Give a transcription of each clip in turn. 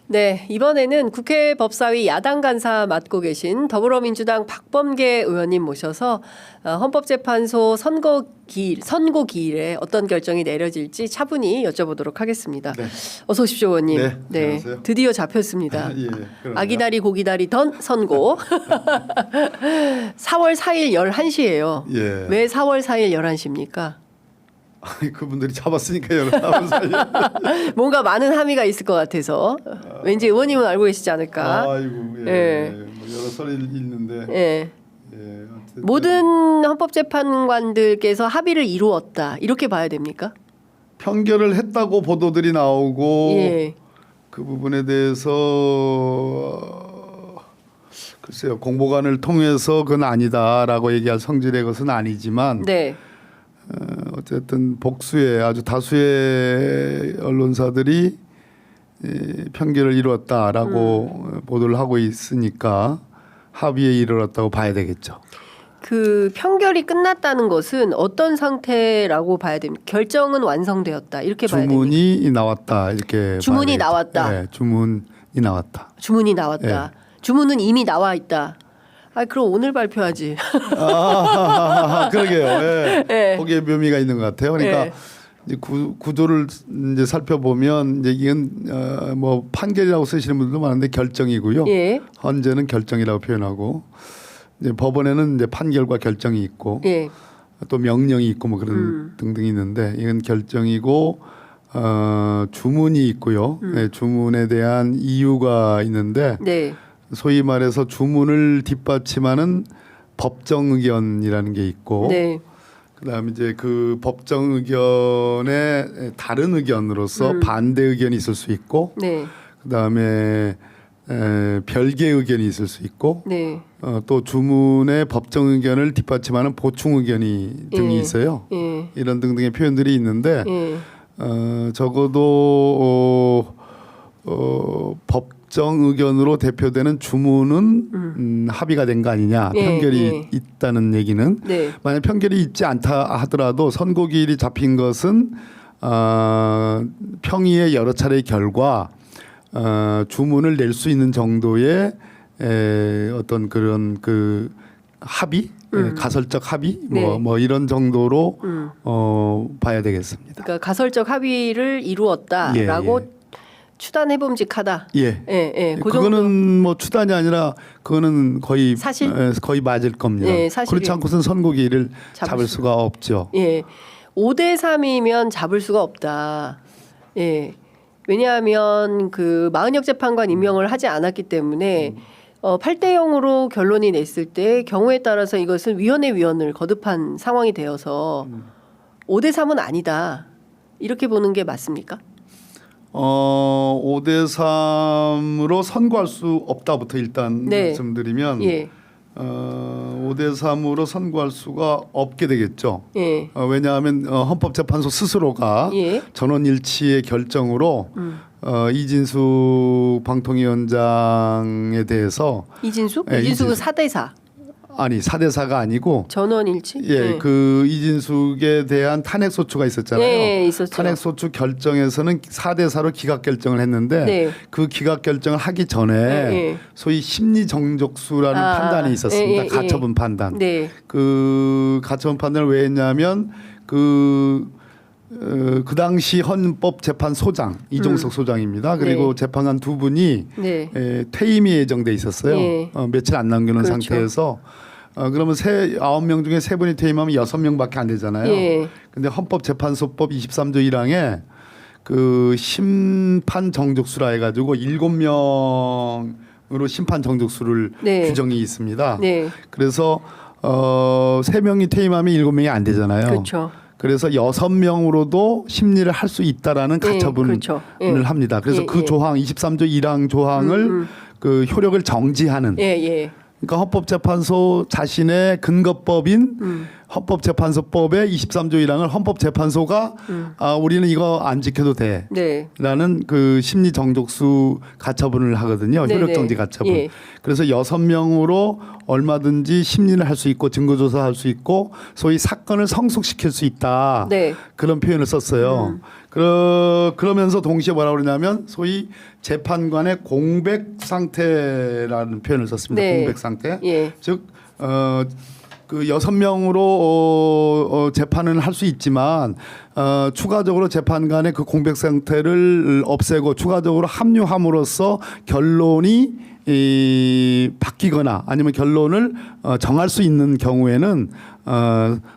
네, 이번에는 국회 법사위 야당 간사 맡고 계신 더불어민주당 박범계 의원님 모셔서 헌법재판소 선고기일에 어떤 결정이 내려질지 차분히 여쭤보도록 하겠습니다. 네. 어서 오십시오, 의원님. 네, 네, 안녕하세요. 드디어 잡혔습니다. 예, 아기다리 고기다리 던 선고. 4월 4일 11시예요. 예. 왜 4월 4일 11시입니까? 그분들이 잡았으니까 여러분 사이에. 뭔가 많은 함의가 있을 것 같아서 왠지 의원님은 알고 계시지 않을까. 아이고, 예. 예. 뭐 여러 설이 있는데. 예. 예, 어쨌든 모든 헌법재판관들께서 합의를 이루었다 이렇게 봐야 됩니까? 편결을 했다고 보도들이 나오고 예. 그 부분에 대해서 글쎄요 공보관을 통해서 그건 아니다라고 얘기할 성질의 것은 아니지만. 네. 어쨌든 복수의 아주 다수의 언론사들이 편결을 이루었다라고 보도를 하고 있으니까 합의에 이르렀다고 봐야 되겠죠. 그 편결이 끝났다는 것은 어떤 상태라고 봐야 됩니까? 결정은 완성되었다 이렇게 봐야 됩니까? 주문이 나왔다 이렇게. 주문이 봐야 나왔다. 네, 주문이 나왔다. 주문이 나왔다. 주문은 이미 나와 있다. 아, 그럼 오늘 발표하지. 그러게요. 예. 예. 거기에 묘미가 있는 것 같아요. 그러니까 예. 이제 구조를 이제 살펴보면 이제 이건 뭐 판결이라고 쓰시는 분들도 많은데 결정이고요. 예. 헌재는 결정이라고 표현하고 이제 법원에는 이제 판결과 결정이 있고 예. 또 명령이 있고 뭐 그런 등등이 있는데 이건 결정이고 주문이 있고요. 네, 주문에 대한 이유가 있는데. 네. 소위 말해서 주문을 뒷받침하는 법정 의견이라는 게 있고, 네. 그다음에 이제 그 법정 의견의 다른 의견으로서 반대 의견이 있을 수 있고, 네. 그다음에 별개 의견이 있을 수 있고, 네. 또 주문의 법정 의견을 뒷받침하는 보충 의견이 등이 예. 있어요. 예. 이런 등등의 표현들이 있는데 예. 적어도 법정 의견으로 대표되는 주문은 합의가 된 거 아니냐, 예, 편결이 예. 있다는 얘기는. 네. 만약 편결이 있지 않다 하더라도 선고기일이 잡힌 것은 평의의 여러 차례의 결과 주문을 낼 수 있는 정도의 어떤 그런 그 합의, 가설적 합의, 네. 뭐 이런 정도로 봐야 되겠습니다. 그러니까 가설적 합의를 이루었다라고 예. 추단해봄직하다. 예. 예, 예. 그 그거는 정도. 뭐 추단이 아니라 그거는 거의 사실? 거의 맞을 겁니다. 예, 사실이- 그렇지 않고서는 선고기일을 잡을 잡을 수가 없죠. 예. 5대 3이면 잡을 수가 없다. 예. 왜냐하면 그 마은혁 재판관 임명을 하지 않았기 때문에 8대 0으로 결론이 냈을 때 경우에 따라서 이것은 위원을 거듭한 상황이 되어서 5대 3은 아니다. 이렇게 보는 게 맞습니까? 5대 3으로 선고할 수 없다부터 일단 네. 말씀드리면 예. 5대 3으로 선고할 수가 없게 되겠죠. 예. 왜냐하면 헌법재판소 스스로가 예. 전원일치의 결정으로 이진숙 방통위원장에 대해서 이진숙? 예, 이진숙은 이진숙. 4대 4. 아니 4대 4가 아니고 전원일치? 예, 그 이진숙에 대한 탄핵 소추가 있었잖아요. 네, 있었죠. 탄핵 소추 결정에서는 4대 4로 기각 결정을 했는데 네. 그 기각 결정을 하기 전에 네. 소위 심리 정족수라는 판단이 있었습니다. 예. 가처분 판단. 네. 그 가처분 판단을 왜 했냐면 그 당시 헌법재판소장 이종석 소장입니다. 그리고 네. 재판관 두 분이 네. 퇴임이 예정돼 있었어요. 예. 며칠 안 남겨놓은 그렇죠. 상태에서 그러면 9명 중에 3분이 퇴임하면 6명밖에 안 되잖아요. 예. 근데 헌법재판소법 23조 1항에 그 심판 정족수라 해가지고 7명으로 심판 정족수를 네. 규정이 있습니다. 네. 그래서 3명이 퇴임하면 7명이 안 되잖아요. 그렇죠. 그래서 6명으로도 심리를 할 수 있다라는 예, 가처분을 그렇죠. 예. 합니다. 그래서 예, 그 예. 조항 23조 1항 조항을 그 효력을 정지하는 예, 예. 그러니까 헌법재판소 자신의 근거법인 헌법재판소법의 23조 1항을 헌법재판소가 우리는 이거 안 지켜도 돼. 네. 라는 그 심리 정족수 가처분을 하거든요. 네네. 효력 정지 가처분. 예. 그래서 6명으로 얼마든지 심리를 할 수 있고 증거 조사할 수 있고 소위 사건을 성숙시킬 수 있다. 네. 그런 표현을 썼어요. 그러면서 동시에 뭐라고 그러냐면 소위 재판관의 공백 상태라는 표현을 썼습니다. 네. 공백 상태. 예. 즉 그 6명으로 재판을 할 수 있지만 추가적으로 재판관의 그 공백 상태를 없애고 추가적으로 합류함으로써 결론이 바뀌거나 아니면 결론을 정할 수 있는 경우에는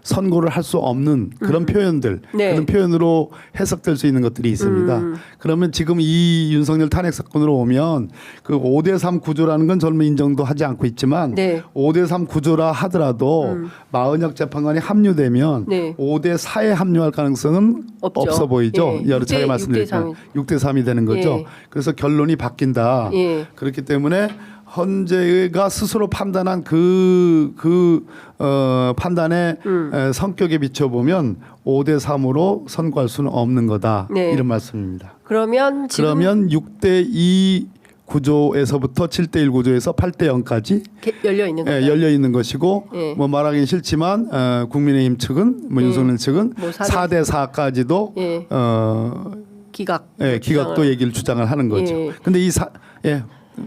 선고를 할 수 없는 그런 표현들 네. 그런 표현으로 해석될 수 있는 것들이 있습니다. 그러면 지금 이 윤석열 탄핵 사건으로 오면 그 5대3 구조라는 건 저는 인정도 하지 않고 있지만 네. 5대3 구조라 하더라도 마은혁 재판관이 합류되면 네. 5대4에 합류할 가능성은 없죠. 없어 보이죠. 예. 여러 차례 6대 말씀드렸지만 6대3이 되는 거죠. 예. 그래서 결론이 바뀐다. 예. 그렇기 때문에 헌재가 스스로 판단한 판단의 성격에 비춰보면 5대3으로 선고할 수는 없는 거다. 네. 이런 말씀입니다. 그러면 지금 그러면 6대2 구조에서부터 7대1 구조에서 8대0까지 열려 있는 거예요. 열려 있는 것이고 예. 뭐 말하기는 싫지만 국민의힘 측은 뭐 예. 윤석열 측은 뭐 4대4까지도 예. 기각. 기각도 얘기를 주장을 하는 거죠. 예. 근데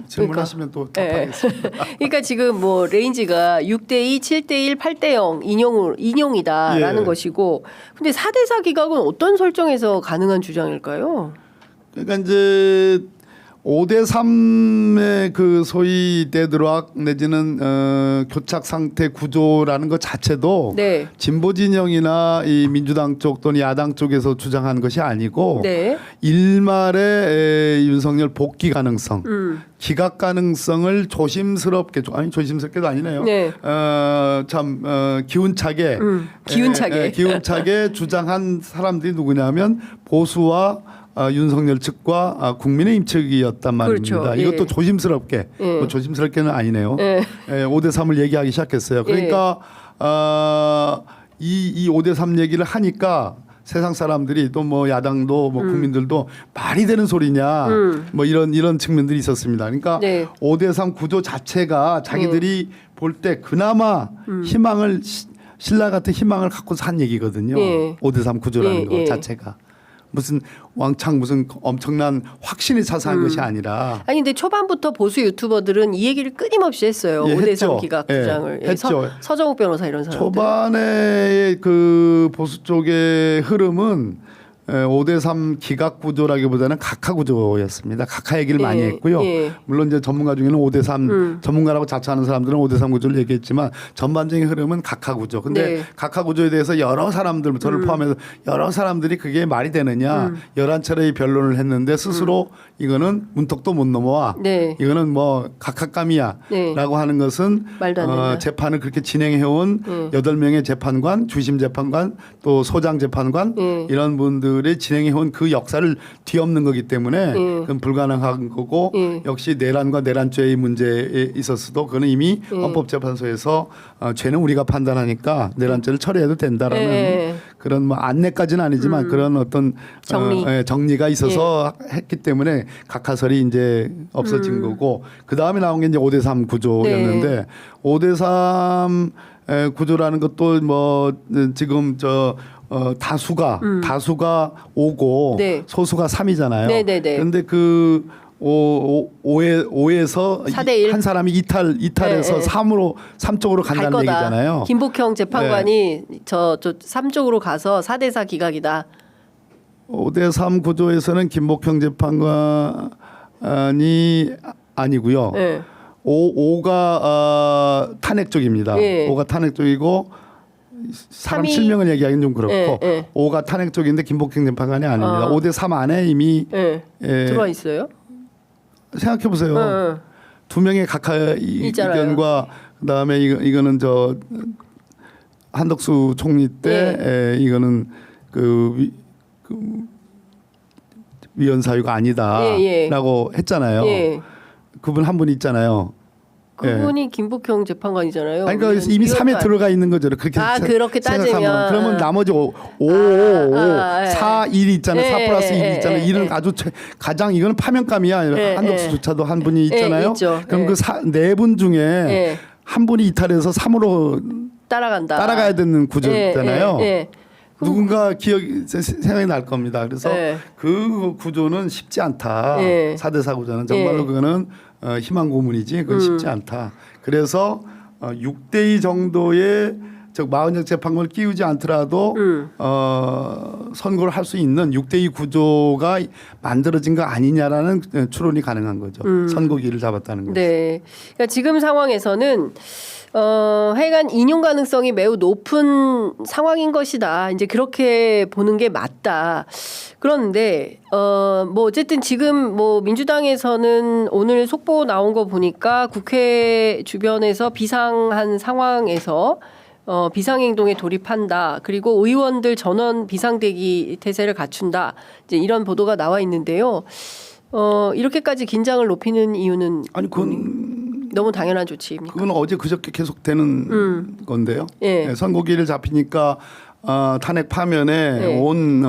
질문하시면 또 예. 답하겠습니다. 그러니까 지금 뭐 레인지가 6대2, 7대1, 8대0 인용이다라는 예. 것이고, 근데 4대4 기각은 어떤 설정에서 가능한 주장일까요? 그러니까 이제 5대3의 그 소위 데드락 내지는 교착 상태 구조라는 것 자체도 네. 진보 진영이나 이 민주당 쪽 또는 야당 쪽에서 주장한 것이 아니고 네. 일말의 윤석열 복귀 가능성, 기각 가능성을 조심스럽게 아니 조심스럽게도 아니네요. 네. 기운차게 기운차게 주장한 사람들이 누구냐면 보수와 윤석열 측과 국민의힘 측이었단 말입니다. 그렇죠. 이것도 예. 조심스럽게 예. 뭐 조심스럽게는 아니네요. 예. 5대3을 얘기하기 시작했어요. 그러니까 이 5대3 얘기를 하니까 세상 사람들이 또 뭐 야당도 뭐 국민들도 말이 되는 소리냐 뭐 이런 측면들이 있었습니다. 그러니까 네. 5대3 구조 자체가 자기들이 볼 때 그나마 희망을 신라 같은 희망을 갖고서 한 얘기거든요. 예. 5대3 구조라는 예, 것 예. 자체가. 무슨 왕창 무슨 엄청난 확신에 차서한 것이 아니라 아니 근데 초반부터 보수 유튜버들은 이 얘기를 끊임없이 했어요. 예, 5대3 했죠. 기각 예, 주장을. 했죠. 서정욱 변호사 이런 사람들. 초반에 그 보수 쪽의 흐름은 5대3 기각 구조라기보다는 각하 구조였습니다. 각하 얘기를 많이 예, 했고요. 예. 물론 이제 전문가 중에는 5대3 전문가라고 자처하는 사람들은 5대3 구조를 얘기했지만 전반적인 흐름은 각하 구조. 근데 네. 각하 구조에 대해서 여러 사람들, 저를 포함해서 여러 사람들이 그게 말이 되느냐 11차례의 변론을 했는데 스스로 이거는 문턱도 못 넘어와. 네. 이거는 뭐 각하감이야. 네. 라고 하는 것은 말도 안 된다. 재판을 그렇게 진행해온 8명의 재판관, 주심 재판관, 또 소장 재판관 이런 분들이 진행해온 그 역사를 뒤엎는 거기 때문에 그건 불가능한 거고 역시 내란과 내란죄의 문제에 있어서도 그는 이미 헌법재판소에서 죄는 우리가 판단하니까 내란죄를 처리해도 된다라는 그런 뭐 안내까지는 아니지만 그런 어떤 정리가 있어서 했기 때문에 각하설이 이제 없어진 거고 그 다음에 나온 게 이제 5대3 구조였는데 5대3 구조라는 것도 뭐 지금 다수가 5고 네. 소수가 3이잖아요. 네네네. 그런데 그 5에서 4대1. 한 사람이 이탈해서 네, 네. 3 쪽으로 갈 간다는 거다. 얘기잖아요. 김복형 재판관이 저 3쪽으로 가서 4대4 기각이다. 5대3 구조에서는 김복형 재판관이 아니고요. 네. 5가 탄핵 쪽입니다. 예. 5가 탄핵 쪽이고 사람 삼이- 실명을 얘기하기는 좀 그렇고 예, 예. 5가 탄핵 쪽인데 김복형 재판관이 아닙니다. 5대3 안에 이미 네. 들어와 있어요? 생각해 보세요. 응. 두 명의 각하 있잖아요. 의견과 그다음에 이거는 한덕수 총리 때 이거는 그 위헌 사유가 아니다라고 했잖아요. 예. 그분 한 분 있잖아요. 그분이 김복형 재판관이잖아요. 아니, 그러니까 이미 3에 들어가 있는 거죠. 그렇게 그렇게 따지면 그러면 나머지 5, 4, 1 있잖아요. 4 플러스 1 있잖아요. 1은 아주 가장 이거는 파면감이야. 한덕수조차도 한 분이 있잖아요. 있죠. 그럼 그 네 분 중에 한 분이 이탈해서 3으로 따라가야 되는 구조잖아요. 누군가 생각이 날 겁니다. 그래서 그 구조는 쉽지 않다. 4대4 구조는 정말로 그거는 희망 고문이지 그건 쉽지 않다. 그래서 6대2 정도의 즉 마흔역 재판관을 끼우지 않더라도 선고를 할 수 있는 6대2 구조가 만들어진 거 아니냐라는 추론이 가능한 거죠. 선고기를 잡았다는 거죠. 네. 그러니까 지금 상황에서는 하여간 인용 가능성이 매우 높은 상황인 것이다. 이제 그렇게 보는 게 맞다. 그런데 뭐 어쨌든 지금 뭐 민주당에서는 오늘 속보 나온 거 보니까 국회 주변에서 비상한 상황에서 비상행동에 돌입한다. 그리고 의원들 전원 비상대기 태세를 갖춘다. 이제 이런 보도가 나와 있는데요. 이렇게까지 긴장을 높이는 이유는 아니 그건 너무 당연한 조치입니까? 그건 어제 그저께 계속되는 건데요. 선고기를 잡히니까 탄핵 파면에 온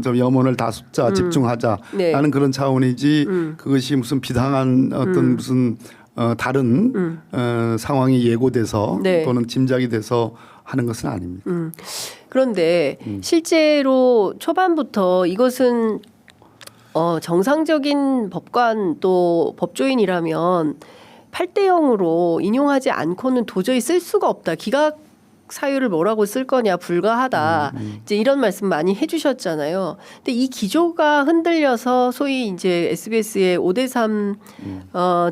염원을 다 쏟자 집중하자라는 그런 차원이지 그것이 무슨 비상한 어떤 무슨 다른 상황이 예고돼서 또는 짐작이 돼서 하는 것은 아닙니다. 그런데 실제로 초반부터 이것은 정상적인 법관 또 법조인이라면 8대 0으로 인용하지 않고는 도저히 쓸 수가 없다. 기각 사유를 뭐라고 쓸 거냐 불가하다. 이제 이런 말씀 많이 해주셨잖아요. 근데 이 기조가 흔들려서 소위 이제 SBS의 5대3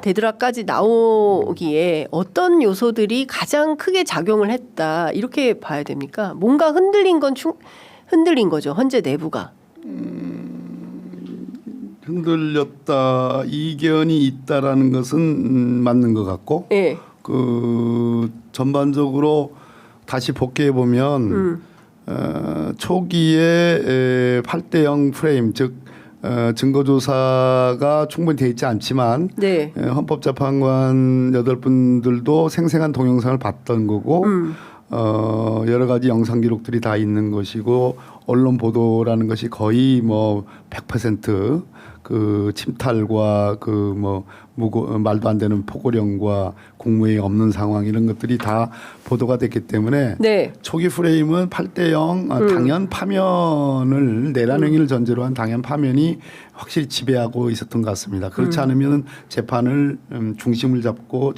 데드락까지 나오기에 어떤 요소들이 가장 크게 작용을 했다. 이렇게 봐야 됩니까? 뭔가 흔들린 거죠. 헌재 내부가. 흔들렸다 이견이 있다라는 것은 맞는 것 같고 그 전반적으로 다시 복귀해 보면 초기에 8대 0 프레임 즉 증거조사가 충분히 돼 있지 않지만 헌법재판관 8분들도 생생한 동영상을 봤던 거고 여러 가지 영상 기록들이 다 있는 것이고 언론 보도라는 것이 거의 뭐 100% 그 침탈과 그 뭐 말도 안 되는 포고령과 국무회의 없는 상황 이런 것들이 다 보도가 됐기 때문에 초기 프레임은 8대 0 당연 파면을 내란 행위를 전제로 한 당연 파면이 확실히 지배하고 있었던 것 같습니다. 그렇지 않으면 재판을 중심을 잡고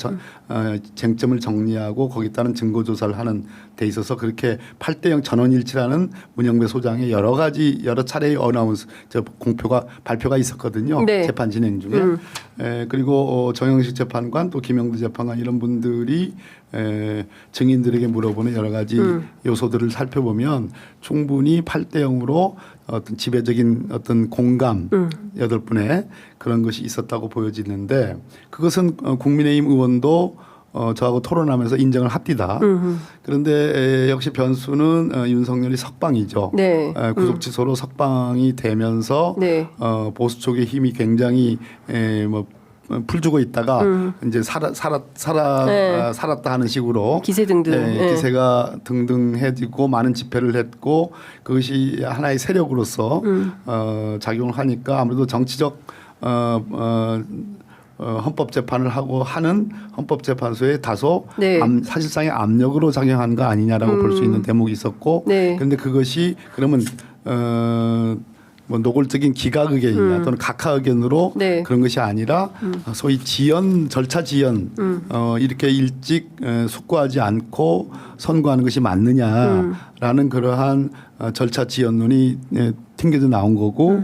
쟁점을 정리하고 거기에 따른 증거 조사를 하는 데 있어서 그렇게 8대 0 전원일치라는 문영배 소장의 여러 차례의 어나운스 발표가 있었거든요. 재판 진행 중에. 그리고 정영식 재판관 또 김영두 재판관 이런 분들이 증인들에게 물어보는 여러 가지 요소들을 살펴보면 충분히 8대 0으로 어떤 지배적인 어떤 공감 8분의 그런 것이 있었다고 보여지는데 그것은 국민의힘 의원도 저하고 토론하면서 인정을 합디다. 그런데 역시 변수는 윤석열이 석방이죠. 구속 취소로 석방이 되면서 보수 쪽의 힘이 굉장히 풀주고 있다가 이제 살았다 하는 식으로 기세가 등등해지고 많은 집회를 했고 그것이 하나의 세력으로서 작용을 하니까 아무래도 정치적 헌법 재판을 하고 하는 헌법재판소에 다소 사실상의 압력으로 작용한 거 아니냐라고 볼 수 있는 대목이 있었고 그런데 그것이 그러면 뭐 노골적인 기각 의견이나 또는 각하 의견으로 그런 것이 아니라 소위 절차 지연 이렇게 일찍 숙고하지 않고 선고하는 것이 맞느냐라는 그러한 절차 지연론이 튕겨져 나온 거고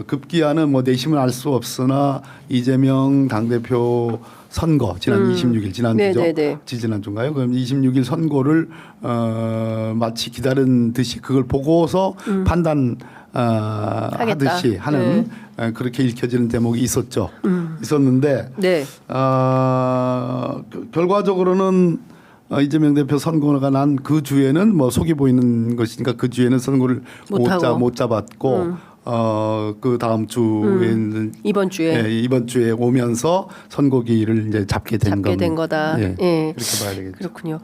급기야는 뭐 내심을 알 수 없으나 이재명 당대표 선거 지난 26일 지난주죠. 지난주인가요? 그럼 26일 선고를 마치 기다린 듯이 그걸 보고서 판단하듯이 하는 그렇게 읽혀지는 대목이 있었는데 결과적으로는 이재명 대표 선거가 난 그 주에는 뭐 속이 보이는 것이니까 그 주에는 선거를 못 잡았고 그 다음 주에는 이번 주에 예, 이번 주에 오면서 선고기를 이제 잡게 된 거다. 예, 예. 그렇게 봐야 되겠죠. 그렇군요.